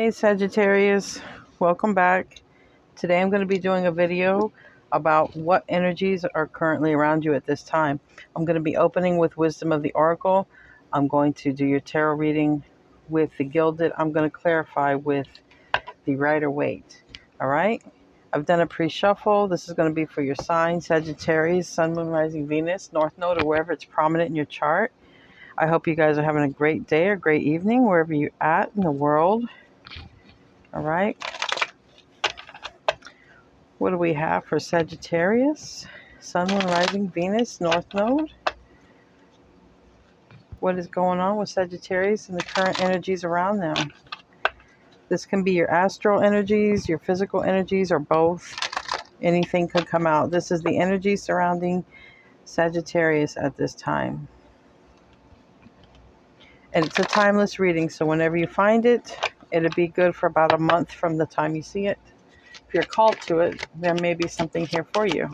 Hey Sagittarius, welcome back. Today I'm going to be doing a video about what energies are currently around you at this time. I'm going to be opening with Wisdom of the Oracle. I'm going to do your tarot reading with the Gilded. I'm going to clarify with the Rider-Waite. All right? I've done a pre-shuffle. This is going to be for your sign, Sagittarius, Sun, Moon, Rising, Venus, North Node, or wherever it's prominent in your chart. I hope you guys are having a great day or great evening wherever you're at in the world. All right. What do we have for Sagittarius? Sun, Moon, Rising, Venus, North Node. What is going on with Sagittarius and the current energies around them? This can be your astral energies, your physical energies, or both. Anything could come out. This is the energy surrounding Sagittarius at this time. And it's a timeless reading, so whenever you find it, it'll be good for about a month from the time you see it. If you're called to it, there may be something here for you.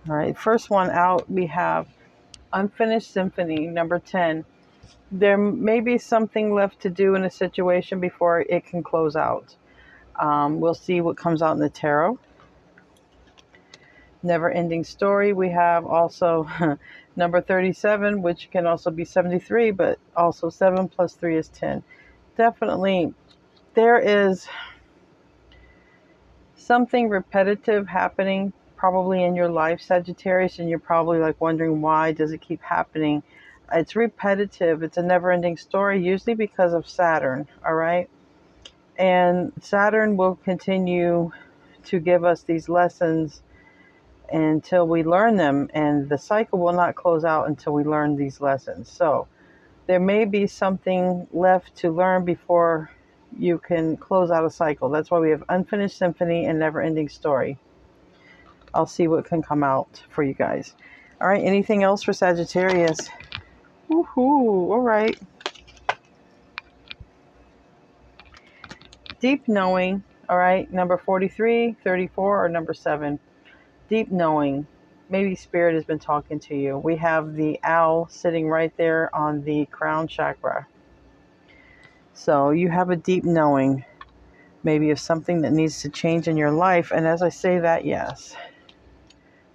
All right, first one out, we have Unfinished Symphony, number 10. There may be something left to do in a situation before it can close out. We'll see what comes out in the tarot. Never Ending Story. We have also number 37, which can also be 73, but also 7 plus 3 is 10. Definitely, there is something repetitive happening probably in your life, Sagittarius, and you're probably like wondering, why does it keep happening? It's repetitive. It's a never-ending story, usually because of Saturn, all right? And Saturn will continue to give us these lessons until we learn them, and the cycle will not close out until we learn these lessons. So there may be something left to learn before you can close out a cycle. That's why we have Unfinished Symphony and Never Ending Story. I'll see what can come out for you guys. All right, anything else for Sagittarius? Woohoo, all right. Deep Knowing, all right, number 43, 34, or number 7. Deep Knowing. Maybe Spirit has been talking to you. We have the owl sitting right there on the crown chakra. So you have a deep knowing, maybe of something that needs to change in your life. And as I say that, yes.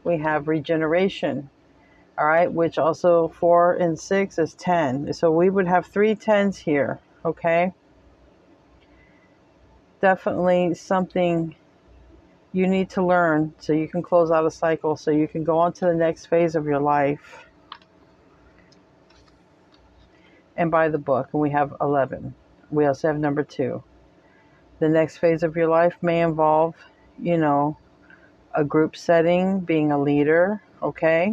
We have Regeneration, all right, which also 4 and 6 is 10. So we would have 3 10s here, okay? Definitely something you need to learn so you can close out a cycle, so you can go on to the next phase of your life. And by the book, and we have 11. We also have number 2. The next phase of your life may involve, a group setting, being a leader, okay,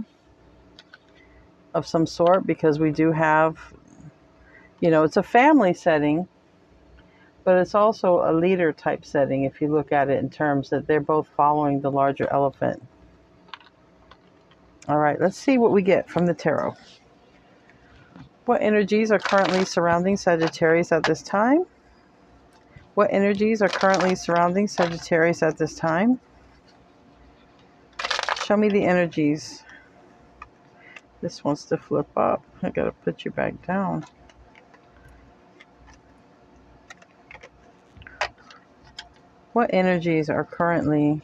of some sort, because we do have, it's a family setting, but it's also a leader type setting if you look at it in terms that they're both following the larger elephant. All right, let's see what we get from the tarot. What energies are currently surrounding Sagittarius at this time? What energies are currently surrounding Sagittarius at this time? Show me the energies. This wants to flip up. I gotta put you back down. What energies are currently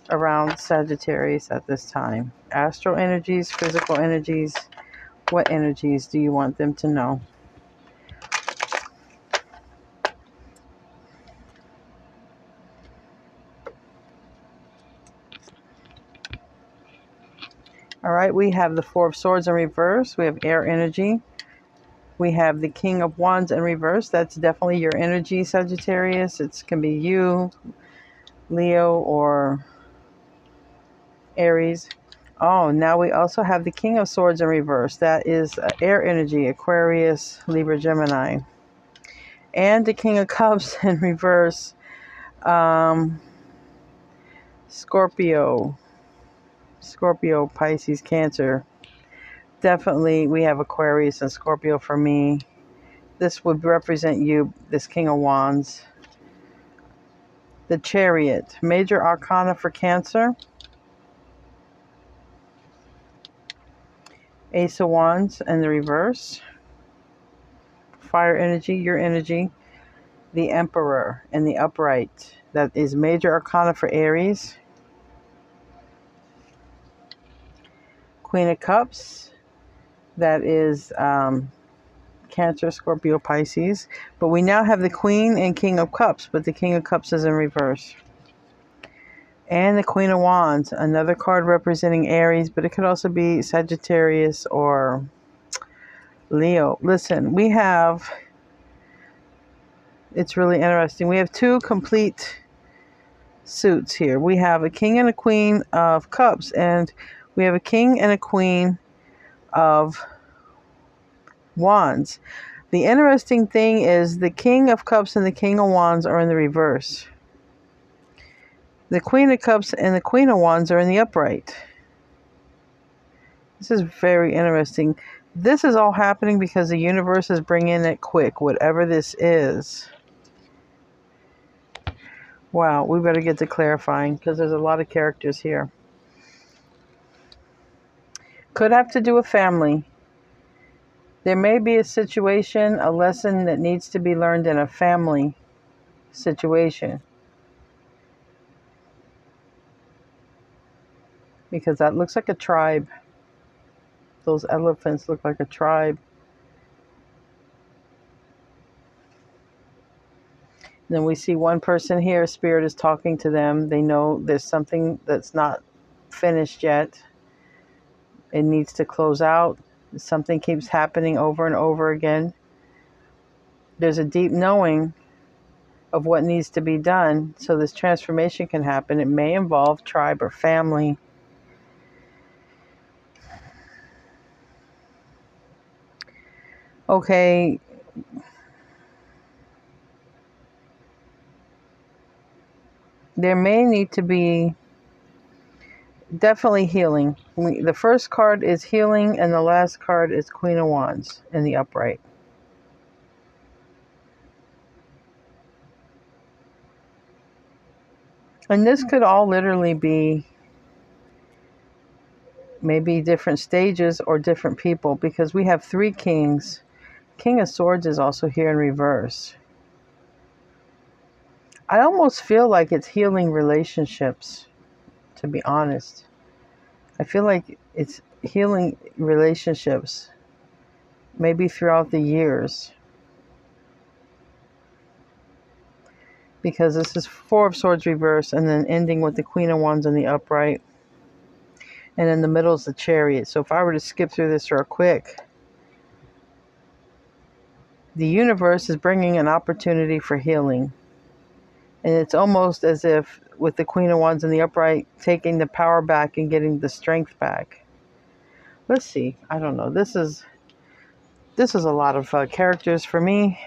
around Sagittarius at this time? Astral energies, physical energies. What energies do you want them to know? All right, we have the 4 of Swords in reverse. We have air energy. We have the King of Wands in reverse. That's definitely your energy, Sagittarius. It can be you, Leo, or Aries. Oh, now we also have the King of Swords in reverse. That is air energy, Aquarius, Libra, Gemini. And the King of Cups in reverse, Scorpio, Pisces, Cancer. Definitely we have Aquarius and Scorpio for me. This would represent you, this King of Wands. The Chariot, major arcana for Cancer. Ace of Wands in the reverse. Fire energy, your energy. The Emperor in the upright. That is major arcana for Aries. Queen of Cups. That is Cancer, Scorpio, Pisces. But we now have the Queen and King of Cups, but the King of Cups is in reverse. And the Queen of Wands, another card representing Aries, but it could also be Sagittarius or Leo. Listen, it's really interesting. We have two complete suits here. We have a King and a Queen of Cups, and we have a King and a Queen of Wands. The interesting thing is the King of Cups and the King of Wands are in the reverse. The Queen of Cups and the Queen of Wands are in the upright. This is very interesting. This is all happening because the universe is bringing it quick, whatever this is. Wow, we better get to clarifying because there's a lot of characters here. Could have to do with family. There may be a situation, a lesson that needs to be learned in a family situation. Because that looks like a tribe. Those elephants look like a tribe. Then we see one person here, Spirit is talking to them. They know there's something that's not finished yet. It needs to close out. Something keeps happening over and over again. There's a deep knowing of what needs to be done so this transformation can happen. It may involve tribe or family. Okay. There may need to be definitely healing. The first card is healing and the last card is Queen of Wands in the upright. And this could all literally be maybe different stages or different people because we have three kings. King of Swords is also here in reverse. I almost feel like it's healing relationships, to be honest. I feel like it's healing relationships, maybe throughout the years. Because this is Four of Swords reverse and then ending with the Queen of Wands in the upright. And in the middle is the Chariot. So if I were to skip through this real quick, the universe is bringing an opportunity for healing. And it's almost as if with the Queen of Wands in the upright, taking the power back and getting the strength back. Let's see. I don't know. This is a lot of characters for me.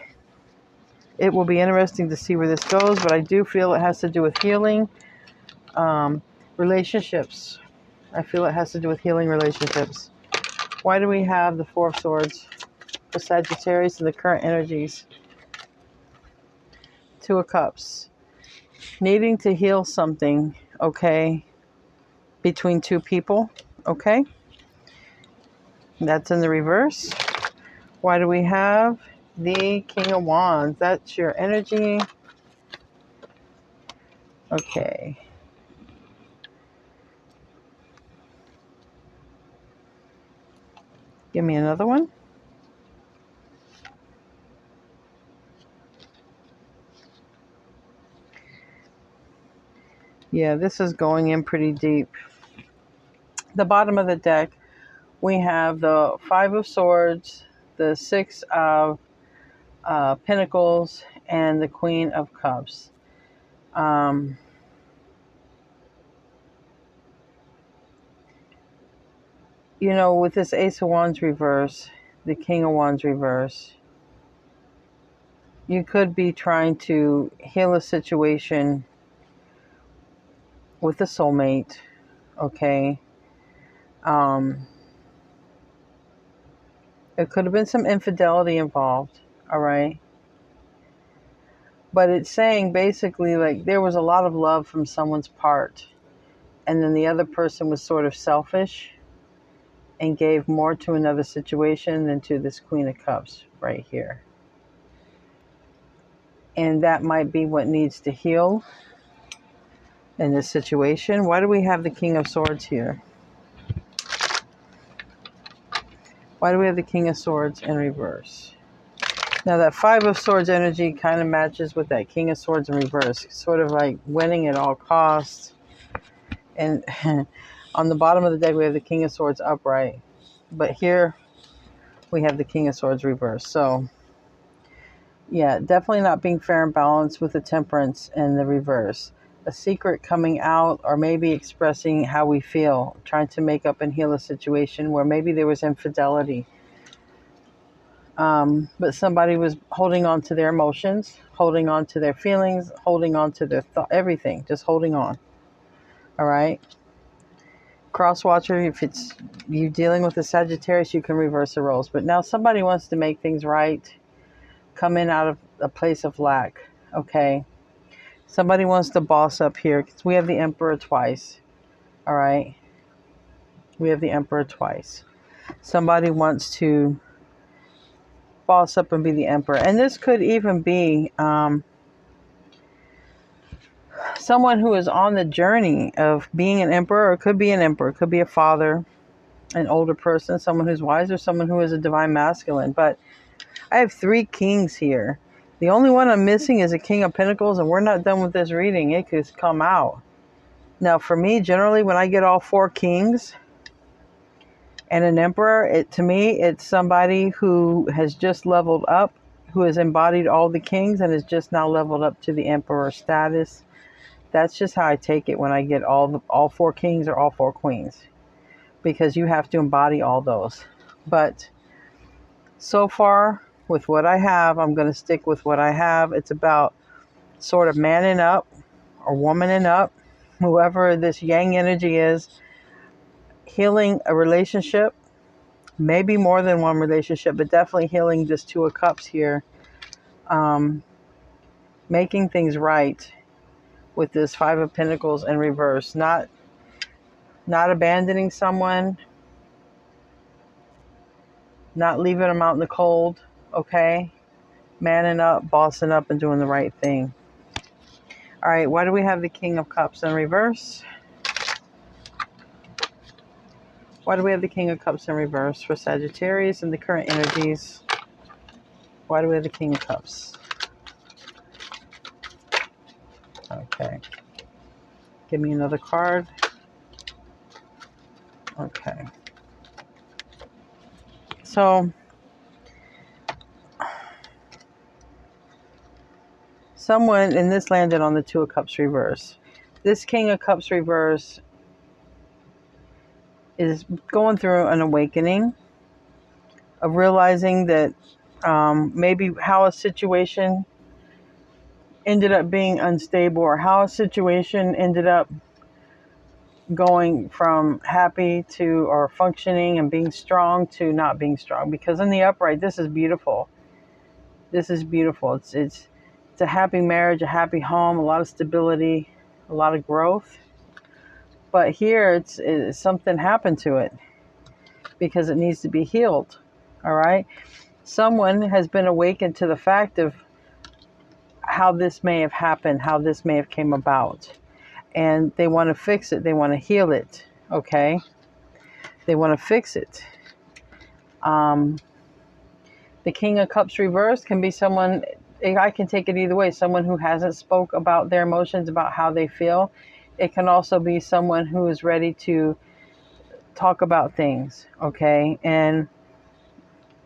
It will be interesting to see where this goes, but I do feel it has to do with healing relationships. I feel it has to do with healing relationships. Why do we have the Four of Swords for Sagittarius and the current energies? Two of Cups. Needing to heal something, okay, between two people, okay? That's in the reverse. Why do we have the King of Wands? That's your energy. Okay. Give me another one. Yeah, this is going in pretty deep. The bottom of the deck, we have the Five of Swords, the Six of Pentacles, and the Queen of Cups. You know, with this Ace of Wands reverse, the King of Wands reverse, you could be trying to heal a situation with a soulmate, okay? It could have been some infidelity involved, all right? But it's saying basically like there was a lot of love from someone's part, and then the other person was sort of selfish. and gave more to another situation than to this Queen of Cups right here. And that might be what needs to heal in this situation. Why do we have the King of Swords here? Why do we have the King of Swords in reverse? Now that Five of Swords energy kind of matches with that King of Swords in reverse. Sort of like winning at all costs. And on the bottom of the deck, we have the King of Swords upright. But here, we have the King of Swords reverse. So, yeah, definitely not being fair and balanced with the Temperance in the reverse. A secret coming out, or maybe expressing how we feel. Trying to make up and heal a situation where maybe there was infidelity. But somebody was holding on to their emotions, holding on to their feelings, holding on to their everything, just holding on. All right. Crosswatcher, if it's you dealing with a Sagittarius, you can reverse the roles. But now somebody wants to make things right, come in out of a place of lack. Okay. Somebody wants to boss up here because we have the Emperor twice. All right. We have the Emperor twice. Somebody wants to boss up and be the Emperor. And this could even be someone who is on the journey of being an emperor, or it could be an emperor, it could be a father, an older person, someone who's wise, or someone who is a divine masculine. But I have 3 kings here. The only one I'm missing is a King of Pentacles, and we're not done with this reading. It could come out. Now, for me, generally, when I get all 4 kings and an emperor, to me, it's somebody who has just leveled up, who has embodied all the kings and is just now leveled up to the emperor status. That's just how I take it when I get all 4 kings or all 4 queens, because you have to embody all those. But so far, with what I have, I'm going to stick with what I have. It's about sort of manning up or womaning up, whoever this yang energy is, healing a relationship, maybe more than one relationship, but definitely healing this 2 of Cups here, making things right with this 5 of Pentacles in reverse, not abandoning someone, not leaving them out in the cold, okay? Manning up, bossing up, and doing the right thing. All right, why do we have the King of Cups in reverse? Why do we have the King of Cups in reverse for Sagittarius and the current energies? Why do we have the King of Cups? Okay. Give me another card. Okay. So, someone, and this landed on the 2 of Cups reverse. This King of Cups reverse is going through an awakening of realizing that maybe how a situation ended up being unstable, or how a situation ended up going from happy to, or functioning and being strong, to not being strong. Because in the upright, this is beautiful. This is beautiful. It's a happy marriage, a happy home, a lot of stability, a lot of growth. But here, it's something happened to it because it needs to be healed. All right. Someone has been awakened to the fact of how this may have happened, how this may have came about. And they want to fix it. They want to heal it. Okay. They want to fix it. The King of Cups reversed can be someone, I can take it either way. Someone who hasn't spoke about their emotions, about how they feel. It can also be someone who is ready to talk about things. Okay. And,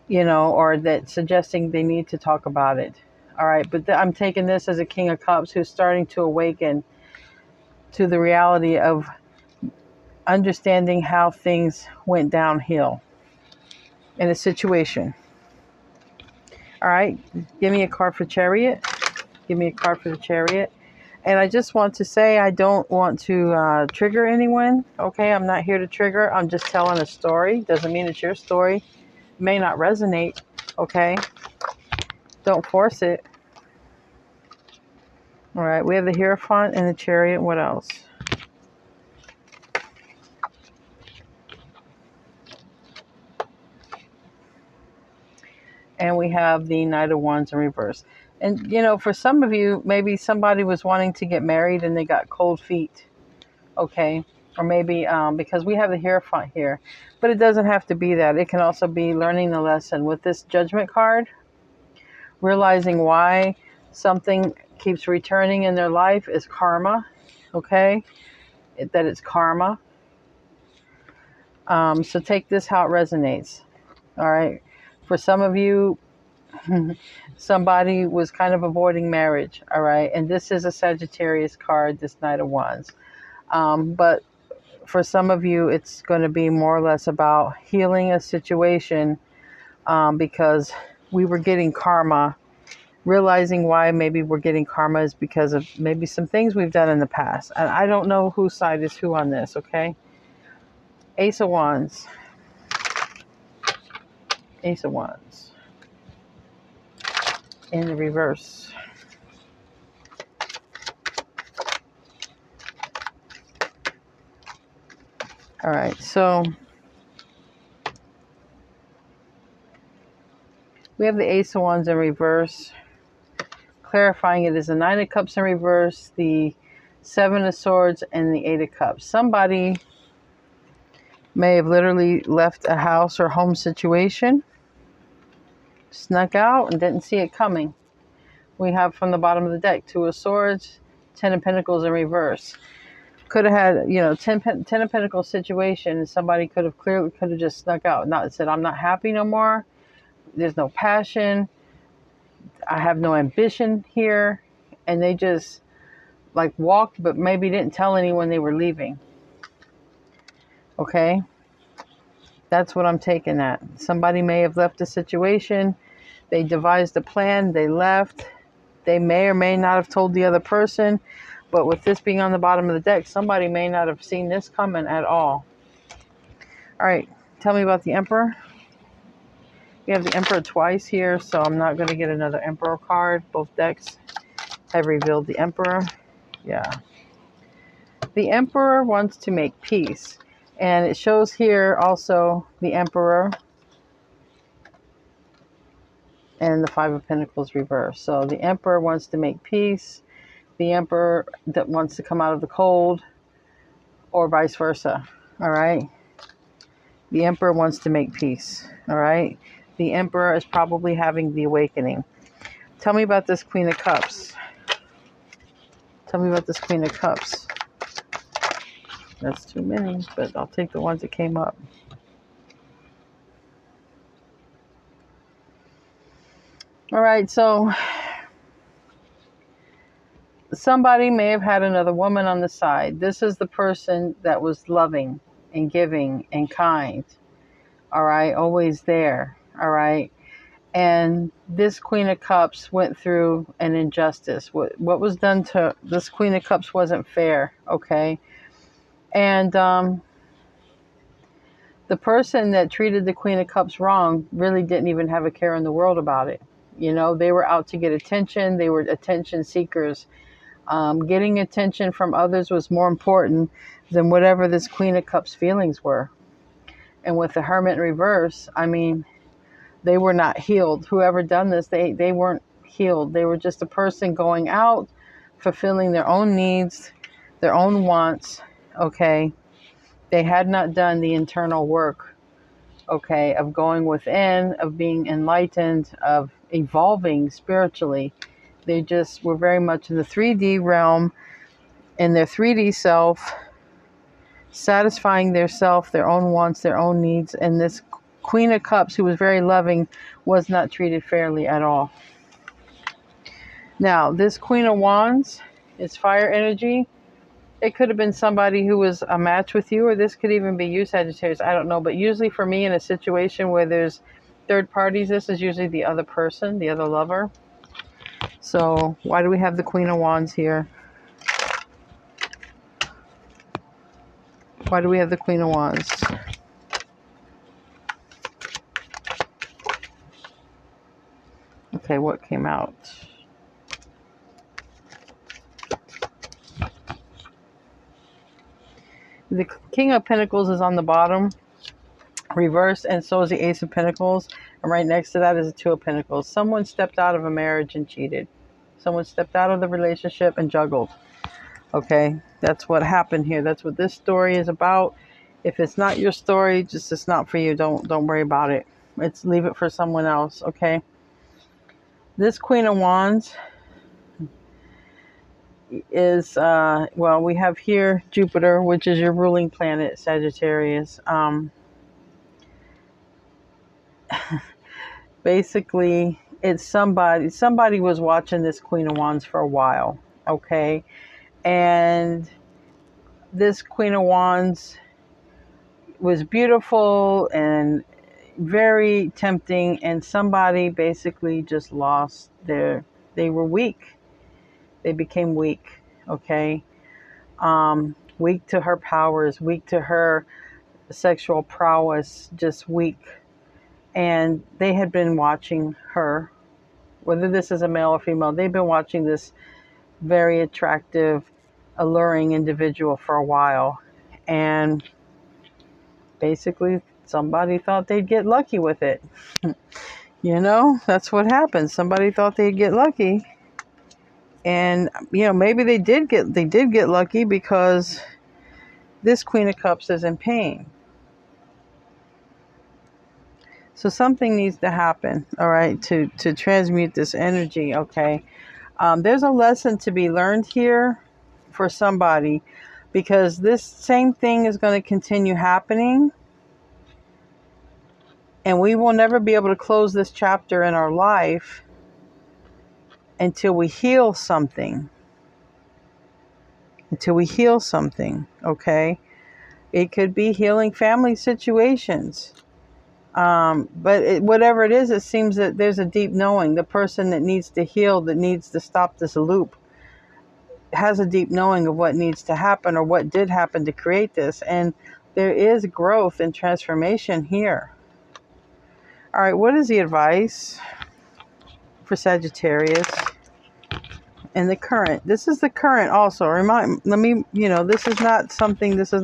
or that suggesting they need to talk about it. All right. But I'm taking this as a King of Cups who's starting to awaken to the reality of understanding how things went downhill in a situation. All right, give me a card for Chariot. Give me a card for the Chariot. And I just want to say, I don't want to trigger anyone. Okay, I'm not here to trigger. I'm just telling a story. Doesn't mean it's your story. It may not resonate. Okay, don't force it. All right, we have the Hierophant and the Chariot. What else? and we have the Knight of Wands in reverse. And, for some of you, maybe somebody was wanting to get married and they got cold feet, okay? Or maybe because we have the Hierophant here. But it doesn't have to be that. It can also be learning the lesson. With this Judgment card, realizing why something keeps returning in their life is karma, okay? That it's karma. So take this how it resonates, all right? For some of you, somebody was kind of avoiding marriage, all right? And this is a Sagittarius card, this Knight of Wands. But for some of you, it's going to be more or less about healing a situation because we were getting karma. Realizing why maybe we're getting karma is because of maybe some things we've done in the past. And I don't know whose side is who on this, okay? Ace of Wands. Ace of Wands. In the reverse. All right, so we have the Ace of Wands in reverse. Clarifying it is the Nine of Cups in reverse, the Seven of Swords, and the Eight of Cups. Somebody may have literally left a house or home situation, snuck out, and didn't see it coming. We have from the bottom of the deck, Two of Swords, Ten of Pentacles in reverse. Could have had, Ten of Pentacles situation, and somebody could have just snuck out, not said, I'm not happy no more. There's no passion. I have no ambition here. And they just walked, but maybe didn't tell anyone they were leaving. Okay. That's what I'm taking at. Somebody may have left a situation. They devised a plan. They left. They may or may not have told the other person. But with this being on the bottom of the deck, somebody may not have seen this coming at all. All right. Tell me about the Emperor. We have the Emperor twice here, so I'm not going to get another Emperor card. Both decks have revealed the Emperor. Yeah. The Emperor wants to make peace. And it shows here also the Emperor and the Five of Pentacles reversed. So the Emperor wants to make peace. The Emperor that wants to come out of the cold, or vice versa. All right. The Emperor wants to make peace. All right. The Emperor is probably having the awakening. Tell me about this Queen of Cups. Tell me about this Queen of Cups. That's too many, but I'll take the ones that came up. All right, so somebody may have had another woman on the side. This is the person that was loving and giving and kind. All right, always there. All right. And this Queen of Cups went through an injustice. What was done to this Queen of Cups wasn't fair. Okay. And the person that treated the Queen of Cups wrong really didn't even have a care in the world about it. They were out to get attention. They were attention seekers. Getting attention from others was more important than whatever this Queen of Cups feelings were. And with the Hermit in reverse, I mean, they were not healed. Whoever done this, they weren't healed. They were just a person going out, fulfilling their own needs, their own wants, okay? They had not done the internal work, okay, of going within, of being enlightened, of evolving spiritually. They just were very much in the 3D realm, in their 3D self, satisfying their self, their own wants, their own needs. And this Queen of Cups, who was very loving, was not treated fairly at all. Now, this Queen of Wands is fire energy. It could have been somebody who was a match with you, or this could even be you, Sagittarius. I don't know. But usually for me, in a situation where there's third parties, this is usually the other person, the other lover. So why do we have the Queen of Wands here? Why do we have the Queen of Wands? Okay, what came out? The King of Pentacles is on the bottom. reversed, and so is the Ace of Pentacles. And right next to that is the Two of Pentacles. Someone stepped out of a marriage and cheated. Someone stepped out of the relationship and juggled. Okay, that's what happened here. That's what this story is about. If it's not your story, just it's not for you. Don't worry about it. It's leave it for someone else. Okay. This Queen of Wands is well, we have here Jupiter, which is your ruling planet, Sagittarius. Basically, it's somebody was watching this Queen of Wands for a while. Okay, and this Queen of Wands was beautiful and very tempting, and somebody basically just lost they were weak. They became weak. Okay. Weak to her powers, weak to her sexual prowess, just weak. And they had been watching her, whether this is a male or female, they've been watching this very attractive, alluring individual for a while. And basically, somebody thought they'd get lucky with it. That's what happens. Somebody thought they'd get lucky. And, maybe they did get lucky because this Queen of Cups is in pain. So something needs to happen, all right, to transmute this energy, okay? There's a lesson to be learned here for somebody, because this same thing is going to continue happening, and we will never be able to close this chapter in our life until we heal something. Okay? It could be healing family situations. But whatever it is, it seems that there's a deep knowing. The person that needs to heal, that needs to stop this loop, has a deep knowing of what needs to happen or what did happen to create this. And there is growth and transformation here. All right, what is the advice for Sagittarius in the current? This is the current also. This is not something, this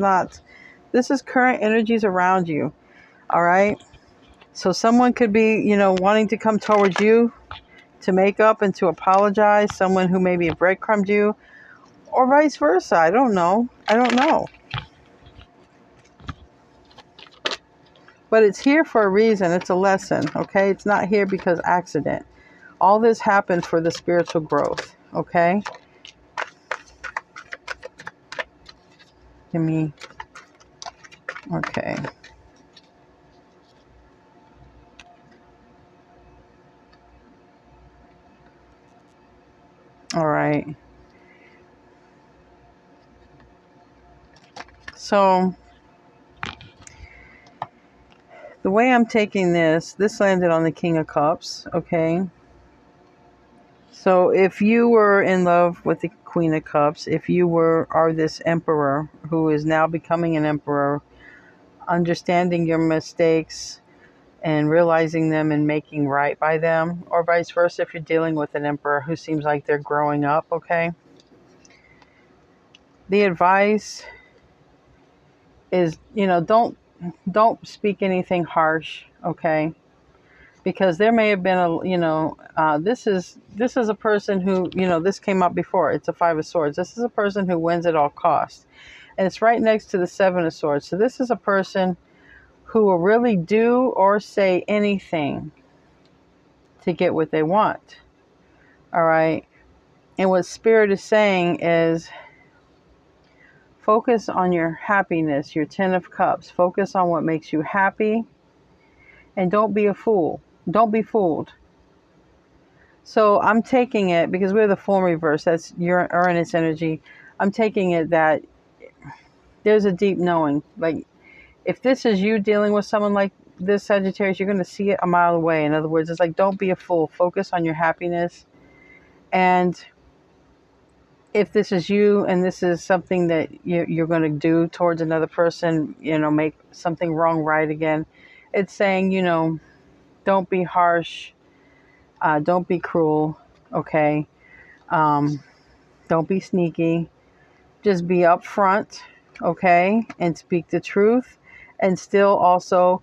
is current energies around you. All right. So someone could be, wanting to come towards you to make up and to apologize. Someone who maybe breadcrumbed you, or vice versa. I don't know. But it's here for a reason. It's a lesson. Okay. It's not here because accident. All this happened for the spiritual growth. Okay. Okay. All right. So the way I'm taking this landed on the King of Cups. Okay. So if you were in love with the Queen of Cups, if you are this emperor who is now becoming an emperor, understanding your mistakes and realizing them and making right by them, or vice versa, if you're dealing with an emperor who seems like they're growing up, okay? The advice is, don't speak anything harsh, okay? Because there may have been this is a person who, this came up before. It's a Five of Swords. This is a person who wins at all costs. And it's right next to the Seven of Swords. So this is a person who will really do or say anything to get what they want. All right. And what Spirit is saying is focus on your happiness, your Ten of Cups. Focus on what makes you happy. And don't be a fool. Don't be fooled. So I'm taking it, because we're the full reverse, that's your Uranus energy. I'm taking it that there's a deep knowing. Like, if this is you dealing with someone like this, Sagittarius, you're going to see it a mile away. In other words, it's like, don't be a fool. Focus on your happiness. And if this is you and this is something that you're going to do towards another person, make something wrong right again, it's saying, don't be harsh. Don't be cruel, okay? Don't be sneaky. Just be upfront, okay? And speak the truth and still also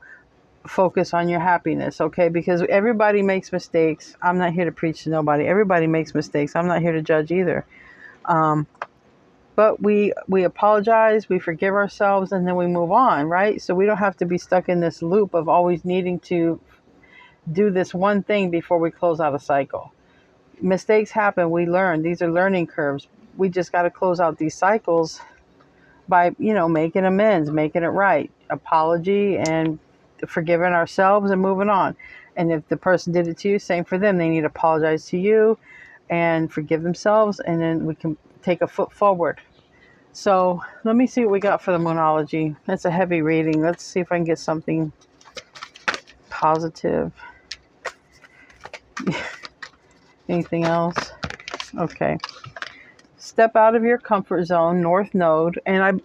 focus on your happiness, okay? Because everybody makes mistakes. I'm not here to preach to nobody. Everybody makes mistakes. I'm not here to judge either. But we apologize, we forgive ourselves, and then we move on, right? So we don't have to be stuck in this loop of always needing to do this one thing before we close out a cycle. Mistakes happen, we learn. These are learning curves. We just got to close out these cycles by, making amends, making it right, apology, and forgiving ourselves and moving on. And if the person did it to you, same for them. They need to apologize to you and forgive themselves, and then we can take a foot forward. So let me see what we got for the Moonology. That's a heavy reading. Let's see if I can get something positive. Anything else? Okay. Step out of your comfort zone, North Node. And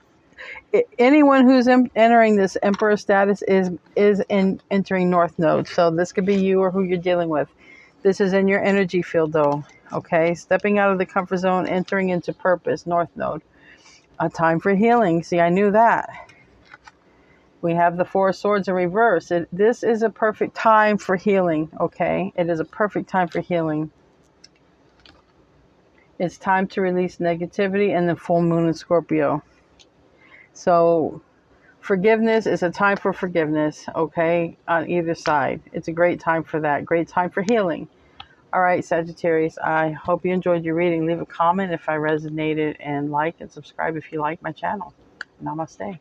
anyone who's entering this Emperor status is entering North Node. So this could be you or who you're dealing with. This is in your energy field, though. Okay. Stepping out of the comfort zone, entering into purpose, North Node. A time for healing. See, I knew that. We have the Four of Swords in reverse. This is a perfect time for healing, okay? It is a perfect time for healing. It's time to release negativity and the full moon in Scorpio. So forgiveness is a time for forgiveness, okay? On either side. It's a great time for that. Great time for healing. All right, Sagittarius, I hope you enjoyed your reading. Leave a comment if I resonated, and like and subscribe if you like my channel. Namaste.